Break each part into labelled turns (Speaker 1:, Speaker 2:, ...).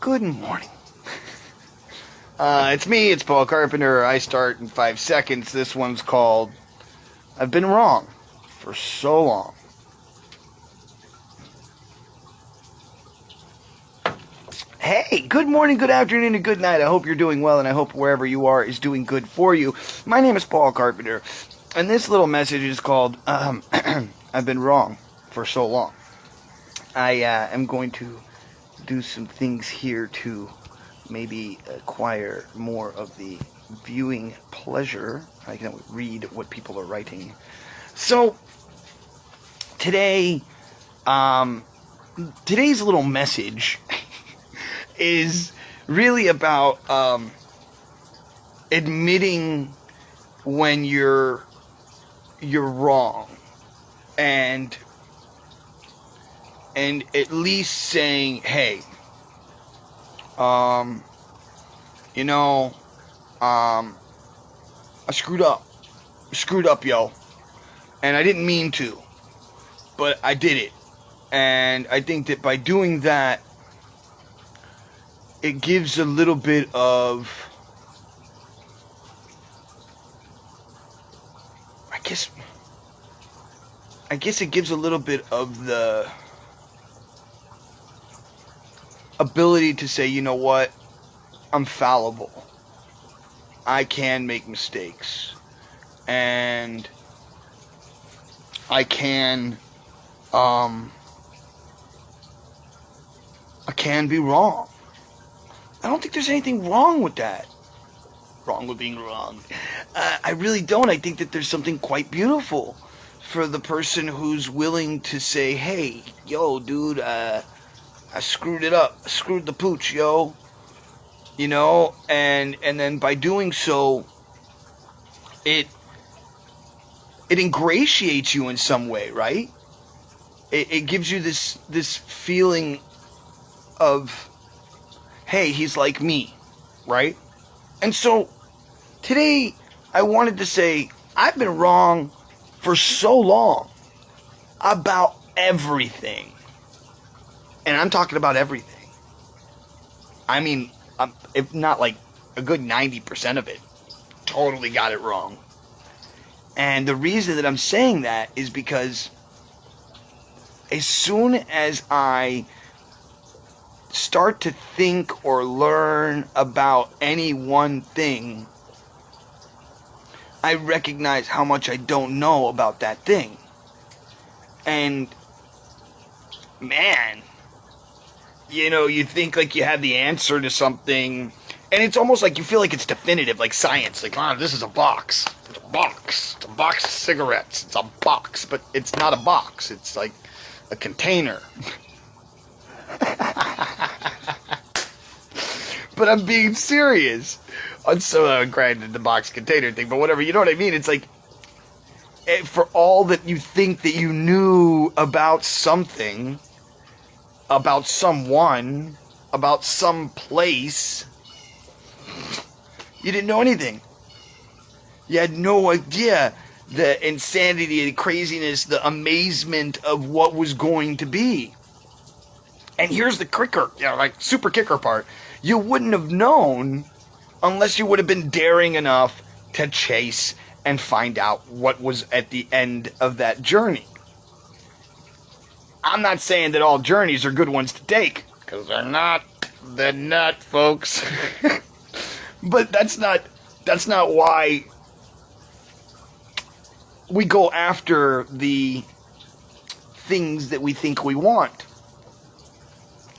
Speaker 1: Good morning. It's me, it's Paul Carpenter. I start in 5 seconds. This one's called I've Been Wrong for So Long. Hey, good morning, good afternoon, and good night. I hope you're doing well, and I hope wherever you are is doing good for you. My name is Paul Carpenter, and this little message is called I've Been Wrong for So Long. I am going to do some things here to maybe acquire more of the viewing pleasure. I can read what people are writing. So, today's little message is really about admitting when you're wrong, and at least saying, hey, I screwed up, yo, and I didn't mean to, but I did it. And I think that by doing that, it gives a little bit of, I guess it gives a little bit of the ability to say, you know what, I'm fallible. I can make mistakes. And I can be wrong. I don't think there's anything wrong with that. Wrong with being wrong. I really don't. I think that there's something quite beautiful for the person who's willing to say, hey, yo, dude, I screwed it up. I screwed the pooch, yo. You know, and then by doing so, it ingratiates you in some way, right? It gives you this feeling of, hey, he's like me, right? And so, today, I wanted to say, I've been wrong for so long about everything. And I'm talking about everything. I mean, if not like a good 90% of it, totally got it wrong. And the reason that I'm saying that is because as soon as I start to think or learn about any one thing, I recognize how much I don't know about that thing. And man, you know, you think like you have the answer to something, and it's almost like you feel like it's definitive, like science. Like, oh, this is a box. It's a box. It's a box of cigarettes. It's a box, but it's not a box. It's like a container. But I'm being serious. So, granted, the box container thing, but whatever, you know what I mean? It's like, for all that you think that you knew about something, about someone, about some place, you didn't know anything. You had no idea the insanity, the craziness, the amazement of what was going to be. And here's the kicker, like super kicker part. You wouldn't have known unless you would have been daring enough to chase and find out what was at the end of that journey. I'm not saying that all journeys are good ones to take, because they're not. They're not, folks. But that's not why we go after the things that we think we want.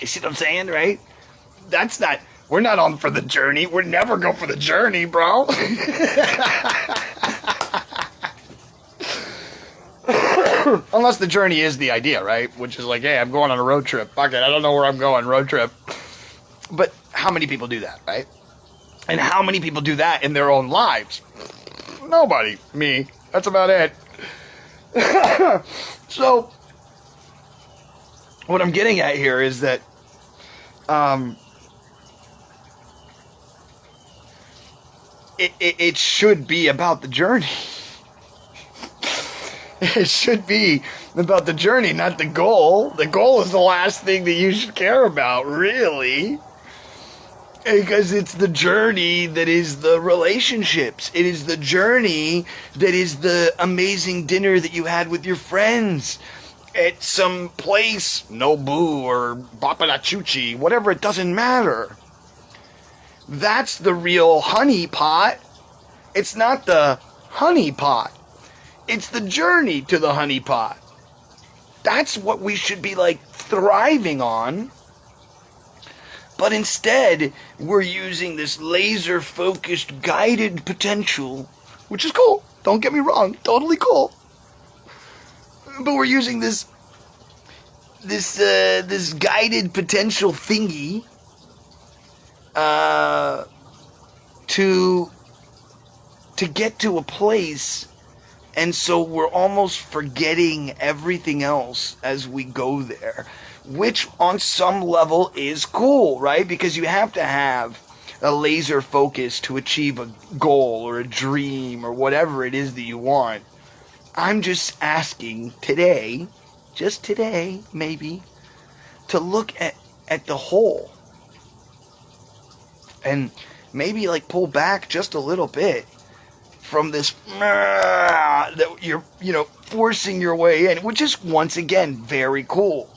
Speaker 1: You see what I'm saying, right? That's not, we're not on for the journey. We're never going for the journey, bro. Unless the journey is the idea, right? Which is like, hey, I'm going on a road trip. Fuck it, I don't know where I'm going, road trip. But how many people do that, right? And how many people do that in their own lives? Nobody. Me. That's about it. So, what I'm getting at here is that it should be about the journey. It should be about the journey, not the goal. The goal is the last thing that you should care about, really. Because it's the journey that is the relationships. It is the journey that is the amazing dinner that you had with your friends at some place, Nobu or Bapalachuchi, whatever, it doesn't matter. That's the real honey pot. It's not the honey pot. It's the journey to the honey pot. That's what we should be like thriving on. But instead, we're using this laser-focused, guided potential, which is cool. Don't get me wrong, totally cool. But we're using this guided potential thingy to get to a place, and so we're almost forgetting everything else as we go there. Which on some level is cool, right? Because you have to have a laser focus to achieve a goal or a dream or whatever it is that you want. I'm just asking today, just today maybe, to look at the whole. And maybe like pull back just a little bit from this that you're, forcing your way in, which is once again very cool.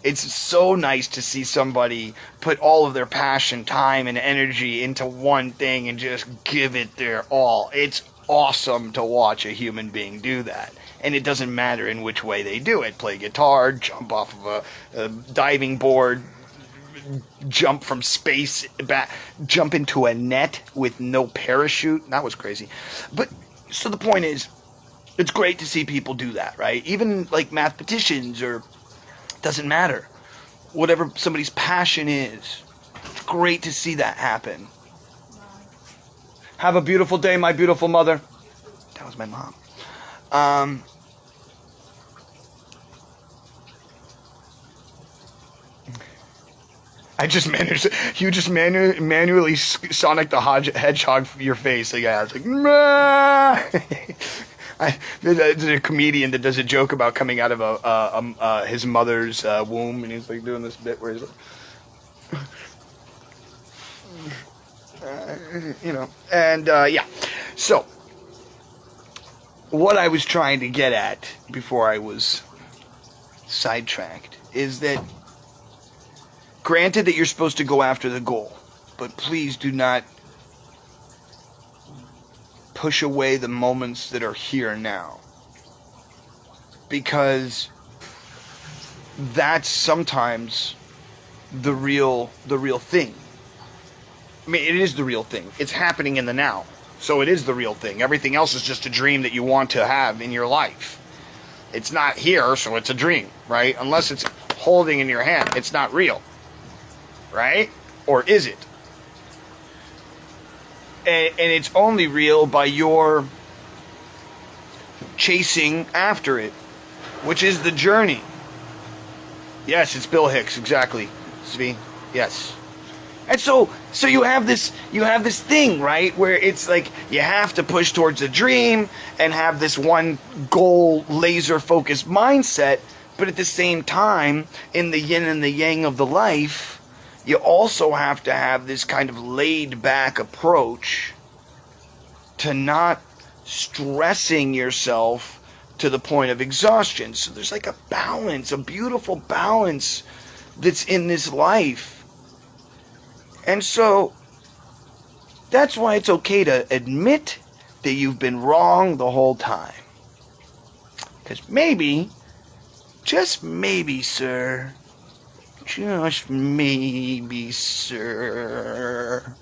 Speaker 1: It's so nice to see somebody put all of their passion, time, and energy into one thing and just give it their all. It's awesome to watch a human being do that. And it doesn't matter in which way they do it. Play guitar, jump off of a diving board, jump from space, jump into a net with no parachute. That was crazy. But, so the point is, it's great to see people do that, right? Even like mathematicians or... doesn't matter. Whatever somebody's passion is. It's great to see that happen. Have a beautiful day, my beautiful mother. That was my mom. You just manually Sonic the Hedgehog your face. Like, yeah, it's like, there's a comedian that does a joke about coming out of his mother's womb, and he's like doing this bit where he's like, yeah. So, what I was trying to get at before I was sidetracked is that, granted that you're supposed to go after the goal, but please do not push away the moments that are here now, because that's sometimes the real thing. I mean, it is the real thing. It's happening in the now, so it is the real thing. Everything else is just a dream that you want to have in your life. It's not here, so it's a dream, right? Unless it's holding in your hand, it's not real, right? Or is it? And it's only real by your chasing after it, which is the journey. Yes, it's Bill Hicks, exactly, Svi. Yes. And so you have this thing, right, where it's like you have to push towards a dream and have this one goal, laser focused mindset, but at the same time, in the yin and the yang of the life, you also have to have this kind of laid-back approach to not stressing yourself to the point of exhaustion. So there's like a balance, a beautiful balance that's in this life. And so that's why it's okay to admit that you've been wrong the whole time. Because maybe, just maybe, sir, just maybe, sir.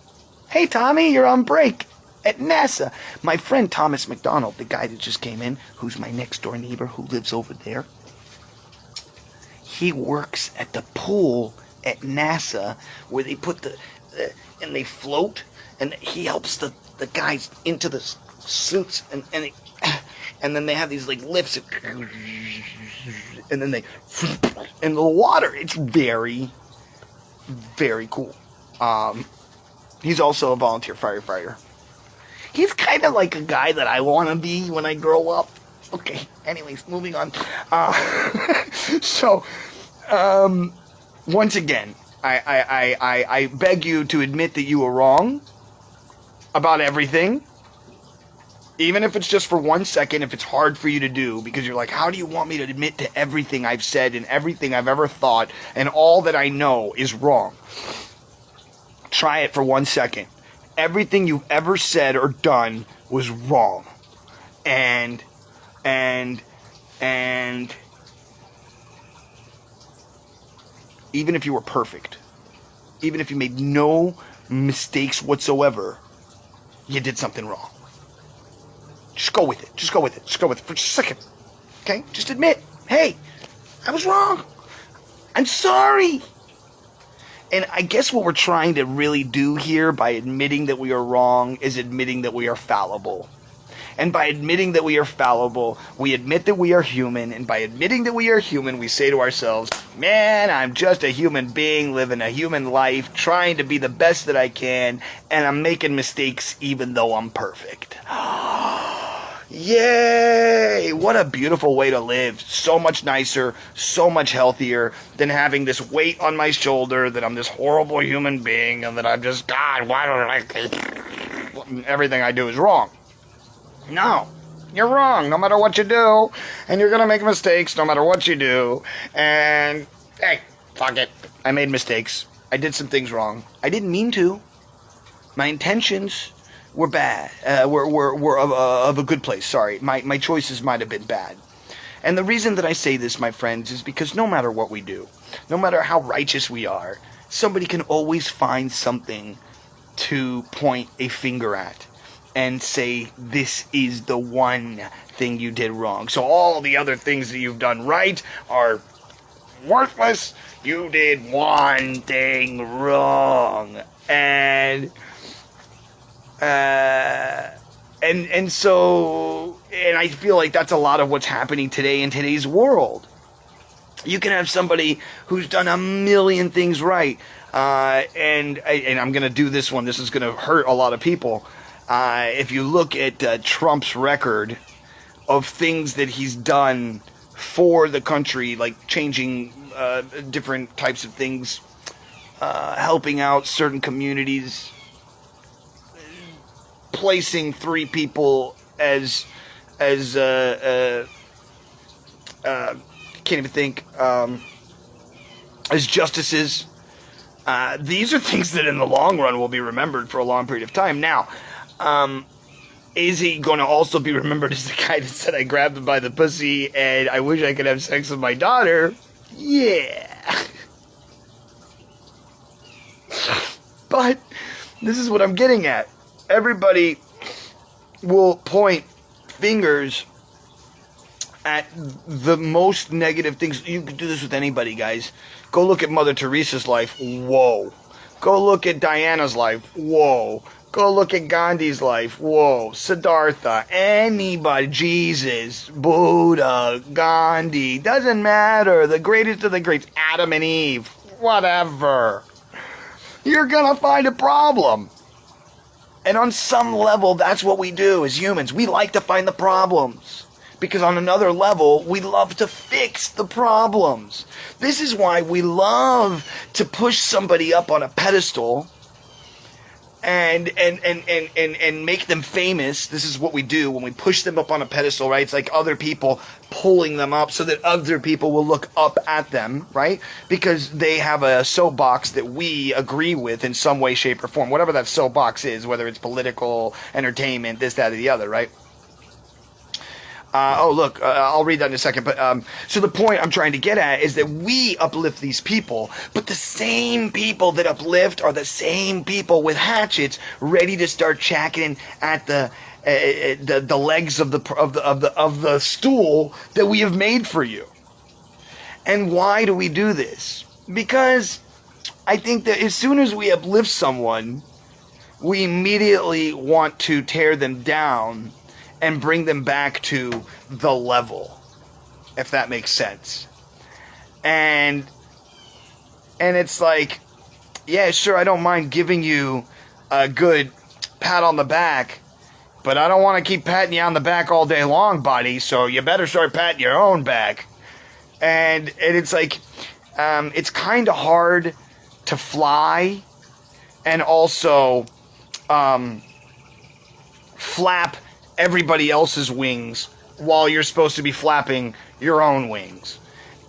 Speaker 1: Hey, Tommy, you're on break at NASA. My friend Thomas McDonald, the guy that just came in, who's my next door neighbor who lives over there, he works at the pool at NASA where they put and they float, and he helps the guys into the suits, and then they have these like lifts, and then they in the water. It's very, very cool. He's also a volunteer firefighter. He's kind of like a guy that I want to be when I grow up. Okay, anyways, moving on. So, once again, I beg you to admit that you were wrong about everything. Even if it's just for 1 second, if it's hard for you to do, because you're like, how do you want me to admit to everything I've said and everything I've ever thought and all that I know is wrong? Try it for 1 second. Everything you've ever said or done was wrong. And even if you were perfect, even if you made no mistakes whatsoever, you did something wrong. Just go with it. Just go with it. Just go with it for just a second. Okay? Just admit, hey, I was wrong. I'm sorry. And I guess what we're trying to really do here by admitting that we are wrong is admitting that we are fallible. And by admitting that we are fallible, we admit that we are human. And by admitting that we are human, we say to ourselves, man, I'm just a human being living a human life, trying to be the best that I can, and I'm making mistakes even though I'm perfect. Yay! What a beautiful way to live. So much nicer, so much healthier than having this weight on my shoulder that I'm this horrible human being and that I'm just, God, why don't I... Everything I do is wrong. No, you're wrong no matter what you do, and you're going to make mistakes no matter what you do, and, hey, fuck it. I made mistakes. I did some things wrong. I didn't mean to. My intentions were bad, were of a good place, sorry. My choices might have been bad. And the reason that I say this, my friends, is because no matter what we do, no matter how righteous we are, somebody can always find something to point a finger at and say, this is the one thing you did wrong. So all the other things that you've done right are worthless. You did one thing wrong. And so I feel like that's a lot of what's happening today in today's world. You can have somebody who's done a million things right. And I'm going to do this one. This is going to hurt a lot of people. If you look at Trump's record of things that he's done for the country, like changing different types of things, helping out certain communities, placing 3 people as can't even think, as justices. These are things that in the long run will be remembered for a long period of time. Now, is he going to also be remembered as the guy that said I grabbed him by the pussy and I wish I could have sex with my daughter? Yeah. But this is what I'm getting at. Everybody will point fingers at the most negative things. You can do this with anybody, guys. Go look at Mother Teresa's life. Whoa. Go look at Diana's life. Whoa. Go look at Gandhi's life. Whoa. Siddhartha. Anybody. Jesus. Buddha. Gandhi. Doesn't matter. The greatest of the greats. Adam and Eve. Whatever. You're gonna find a problem. And on some level, that's what we do as humans. We like to find the problems. Because on another level, we love to fix the problems. This is why we love to push somebody up on a pedestal and make them famous. This is what we do when we push them up on a pedestal, right? It's like other people pulling them up so that other people will look up at them, right? Because they have a soapbox that we agree with in some way, shape, or form. Whatever that soapbox is, whether it's political, entertainment, this, that, or the other, right? I'll read that in a second. But so the point I'm trying to get at is that we uplift these people, but the same people that uplift are the same people with hatchets ready to start chacking at the legs of the stool that we have made for you. And why do we do this? Because I think that as soon as we uplift someone, we immediately want to tear them down and bring them back to the level, if that makes sense. And it's like, yeah, sure, I don't mind giving you a good pat on the back, but I don't want to keep patting you on the back all day long, buddy, so you better start patting your own back. And it's like, it's kind of hard to fly and also flap everybody else's wings while you're supposed to be flapping your own wings.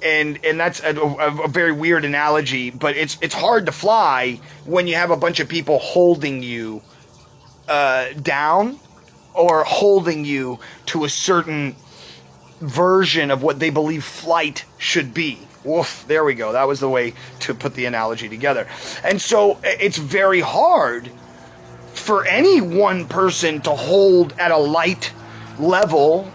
Speaker 1: And that's a very weird analogy, but it's hard to fly when you have a bunch of people holding you down or holding you to a certain version of what they believe flight should be. Woof, there we go. That was the way to put the analogy together. And so it's very hard for any one person to hold at a light level.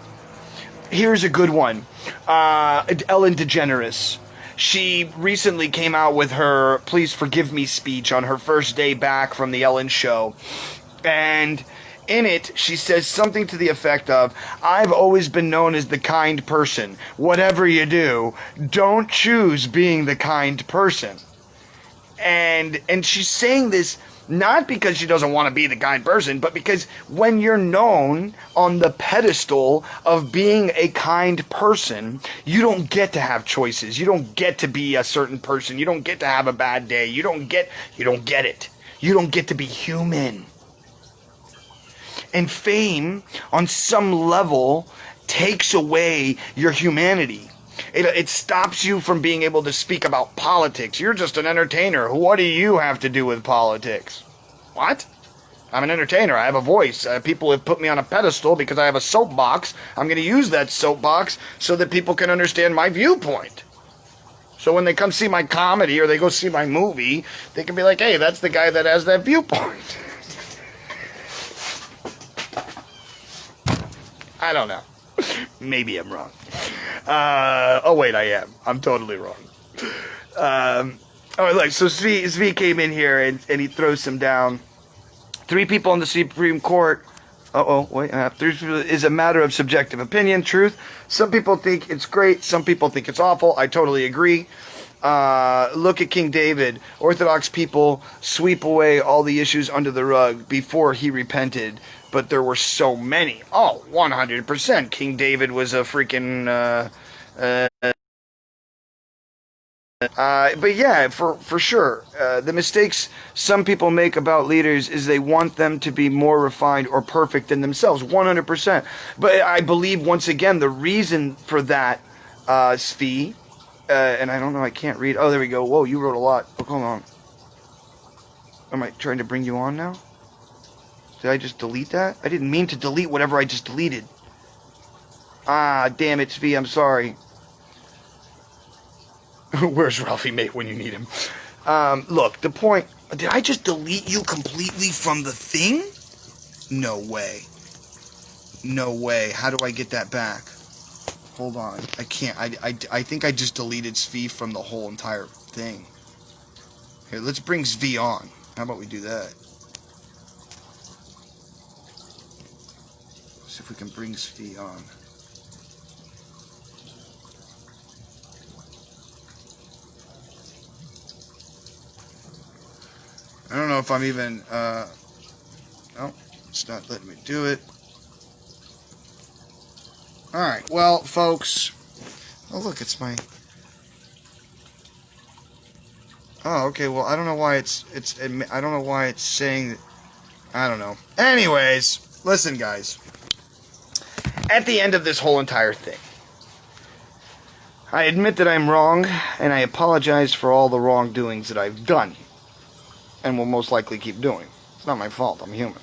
Speaker 1: Here's a good one. Ellen DeGeneres. She recently came out with her Please Forgive Me speech on her first day back from the Ellen show. And in it, she says something to the effect of, I've always been known as the kind person. Whatever you do, don't choose being the kind person. And she's saying this not because she doesn't want to be the kind person, but because when you're known on the pedestal of being a kind person, you don't get to have choices. You don't get to be a certain person. You don't get to have a bad day. You don't get it. You don't get to be human. And fame, on some level, takes away your humanity. It stops you from being able to speak about politics. You're just an entertainer. What do you have to do with politics? What? I'm an entertainer. I have a voice. People have put me on a pedestal because I have a soapbox. I'm going to use that soapbox so that people can understand my viewpoint. So when they come see my comedy or they go see my movie, they can be like, hey, that's the guy that has that viewpoint. I don't know. Maybe I'm wrong. Oh, wait, I am. I'm totally wrong. Oh, look, so Zvi came in here and he throws some down. 3 people on the Supreme Court. Wait. 3 people is a matter of subjective opinion, truth. Some people think it's great. Some people think it's awful. I totally agree. Look at King David. Orthodox people sweep away all the issues under the rug before he repented. But there were so many. Oh, 100%. King David was a freaking... but yeah, for sure. The mistakes some people make about leaders is they want them to be more refined or perfect than themselves. 100%. But I believe, once again, the reason for that, Svi, and I don't know, I can't read. Oh, there we go. Whoa, you wrote a lot. Oh, hold on. Am I trying to bring you on now? Did I just delete that? I didn't mean to delete whatever I just deleted. Ah, damn it, Svi, I'm sorry. Where's Ralphie, mate, when you need him? Look, the point... Did I just delete you completely from the thing? No way. No way. How do I get that back? Hold on. I can't. I think I just deleted Svi from the whole entire thing. Here, let's bring Svi on. How about we do that? See if we can bring Svi on. I don't know if I'm even, no, it's not letting me do it. Alright, well, folks, oh, look, it's my, oh, okay, well, I don't know why I don't know why it's saying, I don't know. Anyways, listen, guys, at the end of this whole entire thing, I admit that I'm wrong, and I apologize for all the wrongdoings that I've done. And will most likely keep doing. It's not my fault. I'm human.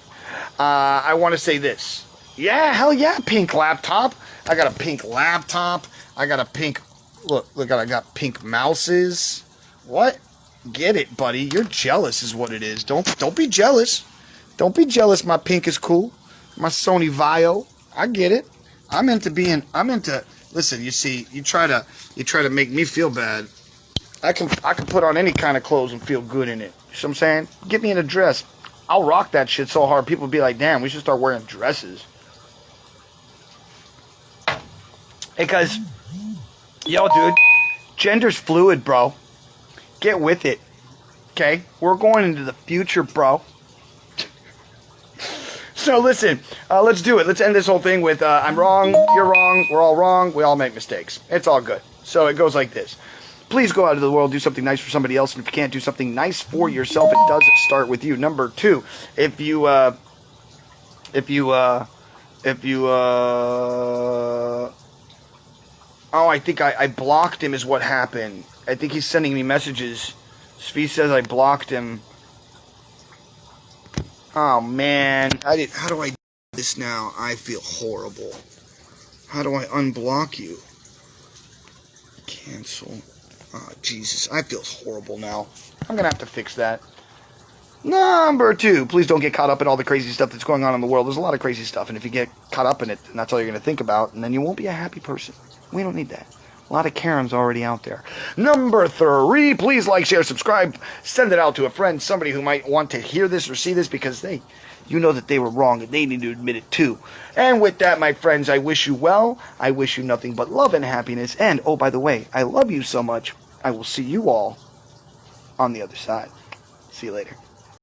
Speaker 1: I want to say this. Yeah, hell yeah, pink laptop. I got a pink laptop. I got a pink... Look, I got pink mouses. What? Get it, buddy. You're jealous is what it is. Don't be jealous. Don't be jealous my pink is cool. My Sony Vaio. I get it. I'm into... Listen, you see, you try to make me feel bad. I can put on any kind of clothes and feel good in it. You know what I'm saying? Get me in a dress. I'll rock that shit so hard, people will be like, damn, we should start wearing dresses. Because, yo, dude, gender's fluid, bro. Get with it. Okay? We're going into the future, bro. So, listen, let's do it. Let's end this whole thing with, I'm wrong, you're wrong, we're all wrong, we all make mistakes. It's all good. So, it goes like this. Please go out into the world, do something nice for somebody else, and if you can't do something nice for yourself, it does start with you. Number 2, if you oh, I think I blocked him is what happened. I think he's sending me messages. Svi says I blocked him. Oh, man. How do I do this now? I feel horrible. How do I unblock you? Cancel. Oh, Jesus. I feel horrible now. I'm going to have to fix that. Number 2, please don't get caught up in all the crazy stuff that's going on in the world. There's a lot of crazy stuff, and if you get caught up in it, then that's all you're going to think about, and then you won't be a happy person. We don't need that. A lot of Karens already out there. Number 3, please like, share, subscribe. Send it out to a friend, somebody who might want to hear this or see this, because you know that they were wrong, and they need to admit it too. And with that, my friends, I wish you well. I wish you nothing but love and happiness. And, oh, by the way, I love you so much. I will see you all on the other side. See you later.